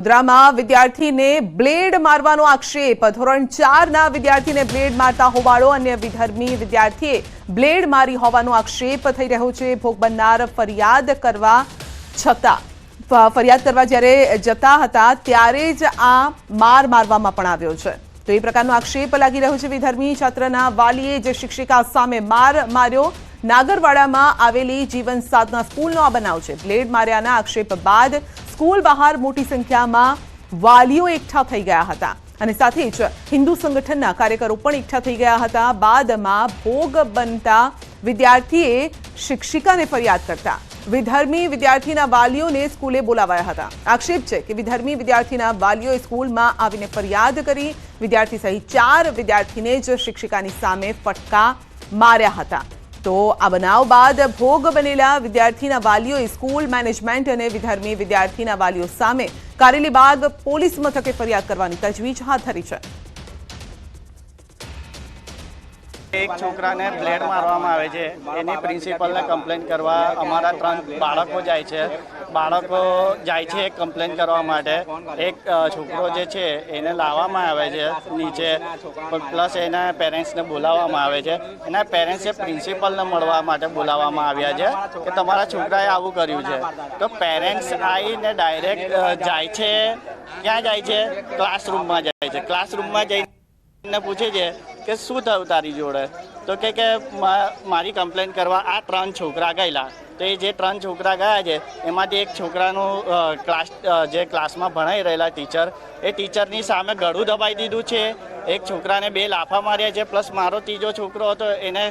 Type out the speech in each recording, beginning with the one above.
વડોદરામાં વિદ્યાર્થીને બ્લેડ મારવાનો આક્ષેપ। ધોરણ 4ના વિદ્યાર્થીને બ્લેડ મારતા હોવાનો અન્ય વિધર્મી વિદ્યાર્થીએ બ્લેડ મારી હોવાનો આક્ષેપ થઈ રહ્યો છે। ભોગ બનનાર ફરિયાદ કરવા જ્યારે જતા હતા ત્યારે જ આ માર મારવામાં પણ આવ્યો છે। તો એ પ્રકારનો આક્ષેપ લાગી રહ્યો છે। વિધર્મી છાત્રના વાલીએ જે શિક્ષિકા સામે માર માર્યો। નાગરવાડામાં આવેલી જીવન સાધના સ્કૂલનો આ બનાવ છે। બ્લેડ માર્યાના આક્ષેપ બાદ સ્કૂલ બહાર મોટી સંખ્યામાં વાલીઓ એકઠા થઈ ગયા હતા અને સાથે જ હિન્દુ સંગઠનના કાર્યકરો પણ એકઠા થઈ ગયા હતા। બાદમાં ભોગ બનતા વિદ્યાર્થીએ શિક્ષિકાને ફરિયાદ કરતા વિધર્મી વિદ્યાર્થીના વાલીઓને સ્કૂલે બોલાવાયા હતા। આક્ષેપ છે કે વિધર્મી વિદ્યાર્થીના વાલીઓએ સ્કૂલમાં આવીને ફરિયાદ કરી। વિદ્યાર્થી સહિત 4 વિદ્યાર્થીને જ શિક્ષિકાની સામે ફટકા માર્યા હતા। તો આ બનાવ બાદ ભોગ બનેલા વિદ્યાર્થીના વાલીઓએ સ્કૂલ મેનેજમેન્ટ અને વિધર્મી વિદ્યાર્થીના વાલીઓ સામે કારેલીબાગ પોલીસ મથકે ફરિયાદ કરવાની તજવીજ હાથ ધરી છે। એક છોકરાને બ્લેડ મારવામાં આવે છે, એની પ્રિન્સિપલને કમ્પ્લેન કરવા અમારા 3 બાળકો જાય છે। બાળકો જાય છે કમ્પ્લેન કરવા માટે। એક છોકરો જે છે એને લાવવામાં આવે છે નીચે, પ્લસ એના પેરેન્ટ્સને બોલાવવામાં આવે છે। એના પેરેન્ટ્સે પ્રિન્સિપલને મળવા માટે બોલાવવામાં આવ્યા છે કે તમારા છોકરાએ આવું કર્યું છે। તો પેરેન્ટ્સ આવીને ડાયરેક્ટ જાય છે, ક્યાં જાય છે? ક્લાસરૂમમાં જાય છે। ક્લાસરૂમમાં જઈને પૂછે છે કે શું થયું તારી જોડે? તો કે મારી કમ્પ્લેન કરવા આ 3 છોકરા ગયેલા। તો એ જે 3 છોકરા ગયા છે એમાંથી એક છોકરાનું જે ક્લાસમાં ભણાઈ રહેલા ટીચર, એ ટીચરની સામે ગળું દબાઈ દીધું છે। એક છોકરાને 2 લાફા માર્યા છે, પ્લસ મારો ત્રીજો છોકરો હતો એને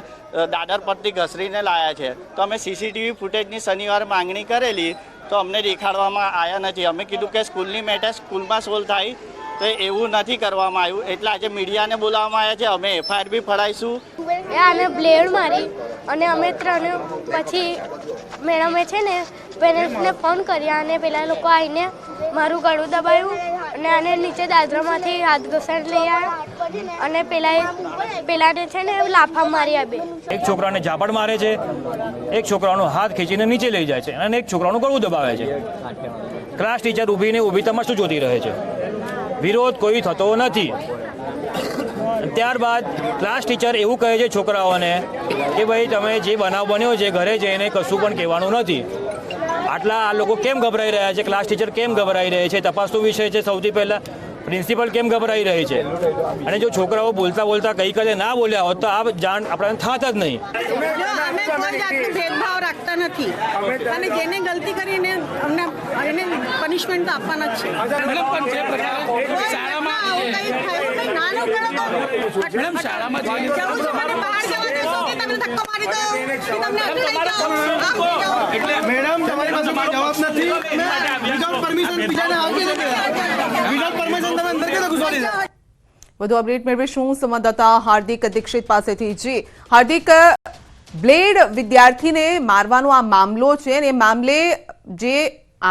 દાદર પરથી ઘસરીને લાયા છે। તો અમે સીસીટીવી ફૂટેજની શનિવારે માંગણી કરેલી, તો અમને દેખાડવામાં આવ્યા નથી। અમે કીધું કે સ્કૂલની મેટર સ્કૂલમાં સોલ્વ થાય, તો એવું નથી કરવામાં આવ્યું। એટલે આજે મીડિયાને બોલાવવામાં આવ્યા છે। અમે એફઆઈઆર બી ફડાઈશું। આને બ્લેડ મારી અને અમે 3 પછી મેડમે છે ને પેરેન્ટ્સને ફોન કર્યા અને પેલા લોકો આવીને મારું ગળું દબાયું અને આને નીચે દાદરામાંથી હાથ ઘસાડ લઈ આવ્યા અને પેલાને છે ને લાફા મારી આપે। એક છોકરાને ઝાપડ મારે છે, એક છોકરાનો હાથ ખેંચીને નીચે લઈ જાય છે અને એક છોકરાનું ગળું દબાવે છે। ક્લાસ ટીચર ઊભી તમાશું જોતી રહે છે। વિરોધ કોઈ થતો નથી। ત્યારબાદ ક્લાસ ટીચર એવું કહે છે છોકરાઓને કે ભાઈ તમે જે બનાવ બન્યો છે ઘરે જઈને કશું પણ કહેવાનું નથી। આટલા આ લોકો કેમ ગભરાઈ રહ્યા છે? ક્લાસ ટીચર કેમ ગભરાઈ રહે છે? તપાસનો વિષય છે। સૌથી પહેલાં પ્રિન્સિપલ કેમ ગભરાઈ રહી છે? અને જો છોકરાઓ બોલતા ગઈકાલે ના બોલ્યા હોત તો આ જાણ આપણને થાત જ નહીં। અમે કોઈ જાતનો ભેદભાવ રાખતા નથી અને જેને ગલતી કરીને અમને એને પનિશમેન્ટ તો આપવાના જ છે। વધુ અપડેટ મેળવીશું સંવાદદાતા હાર્દિક દીક્ષિત પાસેથી। જી હાર્દિક, બ્લેડ વિદ્યાર્થીને મારવાનો આ મામલો છે અને એ મામલે જે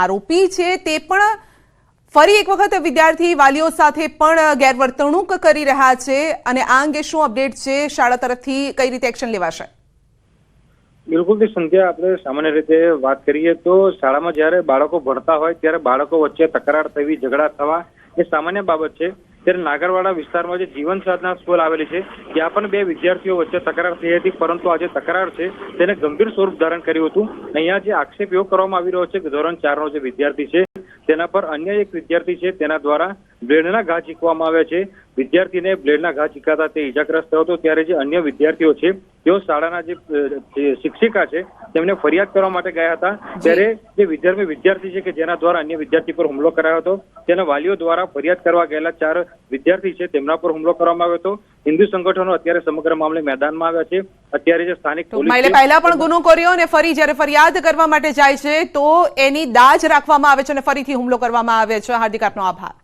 આરોપી છે તે પણ ફરી એક વખત વિદ્યાર્થી વાલીઓ સાથે પણ ગેરવર્તણૂક કરી રહ્યા છે અને આ અંગે શું અપડેટ છે? શાળા તરફથી કઈ રીતે એક્શન લેવાશે? બિલકુલ સંધ્યા, આપણે સામાન્ય રીતે વાત કરીએ તો શાળામાં જ્યારે બાળકો ભણતા હોય ત્યારે બાળકો વચ્ચે તકરાર થવી, ઝઘડા થવા એ સામાન્ય બાબત છે। ત્યારે નાગરવાડા વિસ્તારમાં જે જીવન સાધના સ્કૂલ આવેલી છે ત્યાં પણ 2 વિદ્યાર્થીઓ વચ્ચે તકરાર થઈ હતી, પરંતુ આ જે તકરાર છે તેને ગંભીર સ્વરૂપ ધારણ કર્યું હતું। અહીંયા જે આક્ષેપ એવો કરવામાં આવી રહ્યો છે કે ધોરણ 4નો જે વિદ્યાર્થી છે તેના પર અન્ય એક વિદ્યાર્થી છે તેના દ્વારા બ્લેડના ઘા ઝીકવામાં આવ્યા છે। વિદ્યાર્થીને બ્લેડના ઘા ઝીકાતા તે ઇજાગ્રસ્ત થયો હતો। ત્યારે જે અન્ય વિદ્યાર્થીઓ છે તેઓ શાળાના જે શિક્ષિકા છે તેમને ફરિયાદ કરવા માટે ગયા હતા। ત્યારે જે વિધર્મી વિદ્યાર્થી છે કે જેના દ્વારા અન્ય વિદ્યાર્થી પર હુમલો કરાયો હતો, તેના વાલીઓ દ્વારા ફરિયાદ કરવા ગયેલા 4 વિદ્યાર્થી છે તેમના પર હુમલો કરવામાં આવ્યો હતો। હિન્દુ સંગઠનો અત્યારે સમગ્ર મામલે મેદાનમાં આવ્યા છે। અત્યારે જે સ્થાનિક પોલીસ પહેલા પણ ગુનો કર્યો અને ફરી જ્યારે ફરિયાદ કરવા માટે જાય છે તો એની દાજ રાખવામાં આવે છે અને ફરીથી હુમલો કરવામાં આવે છે। હાર્દિક, આપનો આભાર।